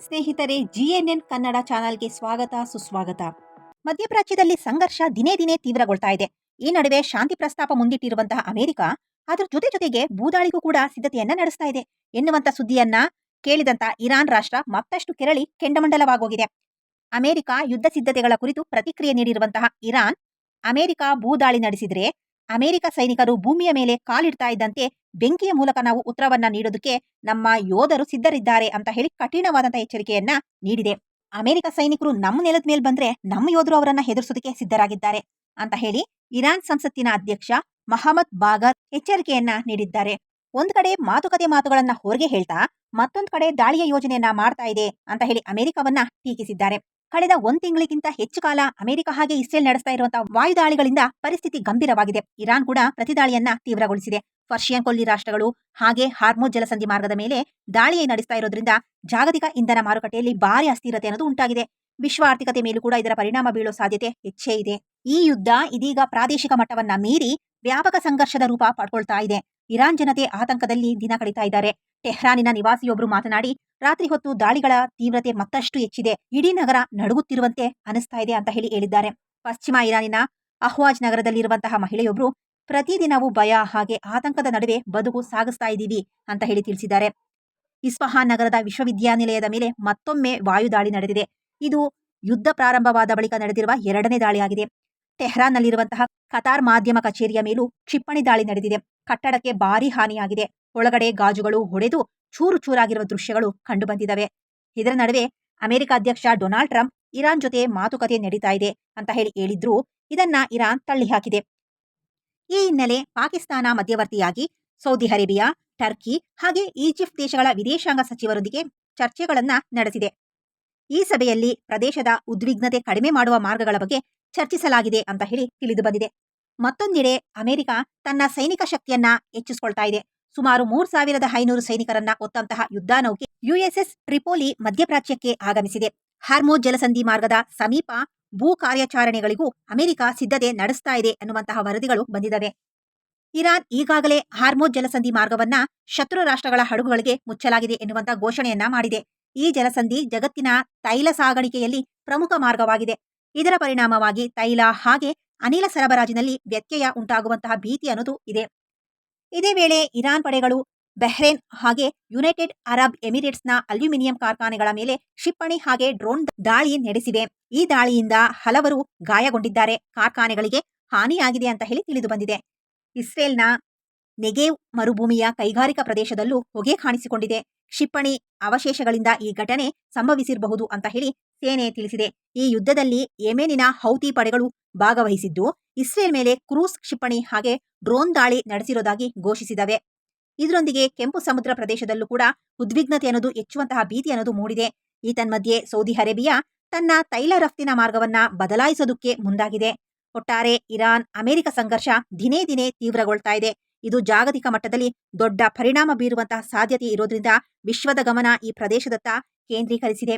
ಸ್ನೇಹಿತರೆ, ಜಿಎನ್ಎನ್ ಕನ್ನಡ ಚಾನಲ್ಗೆ ಸ್ವಾಗತ ಸುಸ್ವಾಗತ. ಮಧ್ಯಪ್ರಾಚ್ಯದಲ್ಲಿ ಸಂಘರ್ಷ ದಿನೇ ದಿನೇ ತೀವ್ರಗೊಳ್ತಾ ಇದೆ. ಈ ನಡುವೆ ಶಾಂತಿ ಪ್ರಸ್ತಾಪ ಮುಂದಿಟ್ಟಿರುವಂತಹ ಅಮೆರಿಕ ಅದರ ಜೊತೆಗೆ ಭೂದಾಳಿಗೂ ಕೂಡ ಸಿದ್ಧತೆಯನ್ನ ನಡೆಸ್ತಾ ಇದೆ ಎನ್ನುವಂತ ಸುದ್ದಿಯನ್ನ ಕೇಳಿದಂತ ಇರಾನ್ ರಾಷ್ಟ್ರ ಮತ್ತಷ್ಟು ಕೆರಳಿ ಕೆಂಡಮಂಡಲವಾಗೋಗಿದೆ. ಅಮೆರಿಕ ಯುದ್ಧ ಸಿದ್ಧತೆಗಳ ಕುರಿತು ಪ್ರತಿಕ್ರಿಯೆ ನೀಡಿರುವಂತಹ ಇರಾನ್, ಅಮೆರಿಕ ಭೂದಾಳಿ ನಡೆಸಿದ್ರೆ ಅಮೆರಿಕ ಸೈನಿಕರು ಭೂಮಿಯ ಮೇಲೆ ಕಾಲಿಡ್ತಾ ಇದ್ದಂತೆ ಬೆಂಕಿಯ ಮೂಲಕ ನಾವು ಉತ್ತರವನ್ನ ನೀಡೋದಕ್ಕೆ ನಮ್ಮ ಯೋಧರು ಸಿದ್ಧರಿದ್ದಾರೆ ಅಂತ ಹೇಳಿ ಕಠಿಣವಾದಂತಹ ಎಚ್ಚರಿಕೆಯನ್ನ ನೀಡಿದೆ. ಅಮೆರಿಕ ಸೈನಿಕರು ನಮ್ಮ ನೆಲದ ಮೇಲೆ ಬಂದ್ರೆ ನಮ್ಮ ಯೋಧರು ಅವರನ್ನ ಹೆದರಿಸೋದಕ್ಕೆ ಸಿದ್ಧರಾಗಿದ್ದಾರೆ ಅಂತ ಹೇಳಿ ಇರಾನ್ ಸಂಸತ್ತಿನ ಅಧ್ಯಕ್ಷ ಮಹಮ್ಮದ್ ಬಾಗರ್ ಎಚ್ಚರಿಕೆಯನ್ನ ನೀಡಿದ್ದಾರೆ. ಒಂದ್ ಕಡೆ ಮಾತುಗಳನ್ನ ಹೊರಗೆ ಹೇಳ್ತಾ ಮತ್ತೊಂದ್ ಕಡೆ ದಾಳಿಯ ಯೋಜನೆಯನ್ನ ಮಾಡ್ತಾ ಇದೆ ಅಂತ ಹೇಳಿ ಅಮೆರಿಕವನ್ನ ಟೀಕಿಸಿದ್ದಾರೆ. ಕಳೆದ 1 ತಿಂಗಳಿಗಿಂತ ಹೆಚ್ಚು ಕಾಲ ಅಮೆರಿಕ ಹಾಗೆ ಇಸ್ರೇಲ್ ನಡೆಸ್ತಾ ಇರುವಂತಹ ವಾಯುದಾಳಿಗಳಿಂದ ಪರಿಸ್ಥಿತಿ ಗಂಭೀರವಾಗಿದೆ. ಇರಾನ್ ಕೂಡ ಪ್ರತಿದಾಳಿಯನ್ನ ತೀವ್ರಗೊಳಿಸಿದೆ. ಪರ್ಷಿಯನ್ ಕೊಲ್ಲಿ ರಾಷ್ಟ್ರಗಳು ಹಾಗೆ ಹಾರ್ಮುಜ್ ಜಲಸಂಧಿ ಮಾರ್ಗದ ಮೇಲೆ ದಾಳಿ ನಡೆಸ್ತಾ ಇರೋದ್ರಿಂದ ಜಾಗತಿಕ ಇಂಧನ ಮಾರುಕಟ್ಟೆಯಲ್ಲಿ ಭಾರಿ ಅಸ್ಥಿರತೆ ಅನ್ನೋದು ಉಂಟಾಗಿದೆ. ವಿಶ್ವ ಆರ್ಥಿಕತೆ ಮೇಲೂ ಕೂಡ ಇದರ ಪರಿಣಾಮ ಬೀಳೋ ಸಾಧ್ಯತೆ ಹೆಚ್ಚೇ ಇದೆ. ಈ ಯುದ್ಧ ಇದೀಗ ಪ್ರಾದೇಶಿಕ ಮಟ್ಟವನ್ನ ಮೀರಿ ವ್ಯಾಪಕ ಸಂಘರ್ಷದ ರೂಪ ಪಡ್ಕೊಳ್ತಾ ಇದೆ. ಇರಾನ್ ಜನತೆ ಆತಂಕದಲ್ಲಿ ದಿನ ಕಳೀತಾ ಇದ್ದಾರೆ. ಟೆಹ್ರಾನಿನ ನಿವಾಸಿಯೊಬ್ಬರು ಮಾತನಾಡಿ, ರಾತ್ರಿ ಹೊತ್ತು ದಾಳಿಗಳ ತೀವ್ರತೆ ಮತ್ತಷ್ಟು ಹೆಚ್ಚಿದೆ, ಇಡೀ ನಗರ ನಡುಗುತ್ತಿರುವಂತೆ ಅನಿಸ್ತಾ ಇದೆ ಅಂತ ಹೇಳಿದ್ದಾರೆ. ಪಶ್ಚಿಮ ಇರಾನಿನ ಅಹ್ವಾಜ್ ನಗರದಲ್ಲಿರುವಂತಹ ಮಹಿಳೆಯೊಬ್ಬರು, ಪ್ರತಿದಿನವೂ ಭಯ ಹಾಗೆ ಆತಂಕದ ನಡುವೆ ಬದುಕು ಸಾಗಿಸ್ತಾ ಇದ್ದೀವಿ ಅಂತ ತಿಳಿಸಿದ್ದಾರೆ. ಇಸ್ಫಹಾನ್ ನಗರದ ವಿಶ್ವವಿದ್ಯಾನಿಲಯದ ಮೇಲೆ ಮತ್ತೊಮ್ಮೆ ವಾಯುದಾಳಿ ನಡೆದಿದೆ. ಇದು ಯುದ್ಧ ಪ್ರಾರಂಭವಾದ ಬಳಿಕ ನಡೆದಿರುವ 2ನೇ ದಾಳಿಯಾಗಿದೆ. ಟೆಹ್ರಾನ್ನಲ್ಲಿರುವಂತಹ ಕತಾರ್ ಮಾಧ್ಯಮ ಕಚೇರಿಯ ಮೇಲೂ ಕ್ಷಿಪಣಿ ದಾಳಿ ನಡೆದಿದೆ. ಕಟ್ಟಡಕ್ಕೆ ಭಾರಿ ಹಾನಿಯಾಗಿದೆ. ಒಳಗಡೆ ಗಾಜುಗಳು ಒಡೆದು ಚೂರು ಚೂರಾಗಿರುವ ದೃಶ್ಯಗಳು ಕಂಡುಬಂದಿದ್ದಾವೆ. ಇದರ ನಡುವೆ ಅಮೆರಿಕ ಅಧ್ಯಕ್ಷ ಡೊನಾಲ್ಡ್ ಟ್ರಂಪ್ ಇರಾನ್ ಜೊತೆ ಮಾತುಕತೆ ನಡೀತಾ ಇದೆ ಅಂತ ಹೇಳಿದ್ರು. ಇದನ್ನ ಇರಾನ್ ತಳ್ಳಿ ಹಾಕಿದೆ. ಈ ಹಿನ್ನೆಲೆ ಪಾಕಿಸ್ತಾನ ಮಧ್ಯವರ್ತಿಯಾಗಿ ಸೌದಿ ಅರೇಬಿಯಾ, ಟರ್ಕಿ ಹಾಗೆ ಈಜಿಪ್ಟ್ ದೇಶಗಳ ವಿದೇಶಾಂಗ ಸಚಿವರೊಂದಿಗೆ ಚರ್ಚೆಗಳನ್ನ ನಡೆಸಿದೆ. ಈ ಸಭೆಯಲ್ಲಿ ಪ್ರದೇಶದ ಉದ್ವಿಗ್ನತೆ ಕಡಿಮೆ ಮಾಡುವ ಮಾರ್ಗಗಳ ಬಗ್ಗೆ ಚರ್ಚಿಸಲಾಗಿದೆ ಅಂತ ತಿಳಿದು ಬಂದಿದೆ. ಮತ್ತೊಂದೆಡೆ ಅಮೆರಿಕ ತನ್ನ ಸೈನಿಕ ಶಕ್ತಿಯನ್ನ ಹೆಚ್ಚಿಸಿಕೊಳ್ತಾ ಇದೆ. ಸುಮಾರು 3500 ಸೈನಿಕರನ್ನ ಹೊತ್ತಂತಹ ಯುದ್ಧ ನೌಕೆ ಯುಎಸ್ಎಸ್ ಟ್ರಿಪೋಲಿ ಮಧ್ಯಪ್ರಾಚ್ಯಕ್ಕೆ ಆಗಮಿಸಿದೆ. ಹಾರ್ಮುಜ್ ಜಲಸಂಧಿ ಮಾರ್ಗದ ಸಮೀಪ ಭೂ ಕಾರ್ಯಾಚರಣೆಗಳಿಗೂ ಅಮೆರಿಕ ಸಿದ್ಧತೆ ನಡೆಸ್ತಾ ಇದೆ ಅನ್ನುವಂತಹ ವರದಿಗಳು ಬಂದಿದ್ದಾವೆ. ಇರಾನ್ ಈಗಾಗಲೇ ಹಾರ್ಮುಜ್ ಜಲಸಂಧಿ ಮಾರ್ಗವನ್ನ ಶತ್ರು ರಾಷ್ಟ್ರಗಳ ಹಡಗುಗಳಿಗೆ ಮುಚ್ಚಲಾಗಿದೆ ಎನ್ನುವಂತ ಘೋಷಣೆಯನ್ನ ಮಾಡಿದೆ. ಈ ಜಲಸಂಧಿ ಜಗತ್ತಿನ ತೈಲ ಸಾಗಾಣಿಕೆಯಲ್ಲಿ ಪ್ರಮುಖ ಮಾರ್ಗವಾಗಿದೆ. ಇದರ ಪರಿಣಾಮವಾಗಿ ತೈಲ ಹಾಗೆ ಅನಿಲ ಸರಬರಾಜಿನಲ್ಲಿ ವ್ಯತ್ಯಯ ಉಂಟಾಗುವಂತಹ ಭೀತಿ ಅನ್ನೋದು ಇದೆ. ಇದೇ ವೇಳೆ ಇರಾನ್ ಪಡೆಗಳು ಬಹ್ರೇನ್ ಹಾಗೆ ಯುನೈಟೆಡ್ ಅರಬ್ ಎಮಿರೇಟ್ಸ್ನ ಅಲ್ಯೂಮಿನಿಯಂ ಕಾರ್ಖಾನೆಗಳ ಮೇಲೆ ಕ್ಷಿಪಣಿ ಹಾಗೆ ಡ್ರೋನ್ ದಾಳಿ ನಡೆಸಿವೆ. ಈ ದಾಳಿಯಿಂದ ಹಲವರು ಗಾಯಗೊಂಡಿದ್ದಾರೆ. ಕಾರ್ಖಾನೆಗಳಿಗೆ ಹಾನಿಯಾಗಿದೆ ಅಂತ ತಿಳಿದು ಬಂದಿದೆ. ಇಸ್ರೇಲ್ನ ನೆಗೆವ್ ಮರುಭೂಮಿಯ ಕೈಗಾರಿಕಾ ಪ್ರದೇಶದಲ್ಲೂ ಹೊಗೆ ಕಾಣಿಸಿಕೊಂಡಿದೆ. ಕ್ಷಿಪಣಿ ಅವಶೇಷಗಳಿಂದ ಈ ಘಟನೆ ಸಂಭವಿಸಿರಬಹುದು ಅಂತ ಸೇನೆ ತಿಳಿಸಿದೆ. ಈ ಯುದ್ಧದಲ್ಲಿ ಯೆಮೆನಿನ ಹೌತಿ ಪಡೆಗಳು ಭಾಗವಹಿಸಿದ್ದು ಇಸ್ರೇಲ್ ಮೇಲೆ ಕ್ರೂಸ್ ಕ್ಷಿಪಣಿ ಹಾಗೆ ಡ್ರೋನ್ ದಾಳಿ ನಡೆಸಿರೋದಾಗಿ ಘೋಷಿಸಿದವೆ. ಇದರೊಂದಿಗೆ ಕೆಂಪು ಸಮುದ್ರ ಪ್ರದೇಶದಲ್ಲೂ ಕೂಡ ಉದ್ವಿಗ್ನತೆ ಅನ್ನೋದು ಹೆಚ್ಚುವಂತಹ ಭೀತಿ ಅನ್ನೋದು ಮೂಡಿದೆ. ಈ ತನ್ಮಧ್ಯೆ ಸೌದಿ ಅರೇಬಿಯಾ ತನ್ನ ತೈಲ ರಫ್ತಿನ ಮಾರ್ಗವನ್ನ ಬದಲಾಯಿಸೋದಕ್ಕೆ ಮುಂದಾಗಿದೆ. ಒಟ್ಟಾರೆ ಇರಾನ್ ಅಮೆರಿಕ ಸಂಘರ್ಷ ದಿನೇ ದಿನೇ ತೀವ್ರಗೊಳ್ತಾ ಇದೆ. ಇದು ಜಾಗತಿಕ ಮಟ್ಟದಲ್ಲಿ ದೊಡ್ಡ ಪರಿಣಾಮ ಬೀರುವಂತಹ ಸಾಧ್ಯತೆ ಇರೋದ್ರಿಂದ ವಿಶ್ವದ ಗಮನ ಈ ಪ್ರದೇಶದತ್ತ ಕೇಂದ್ರೀಕರಿಸಿದೆ.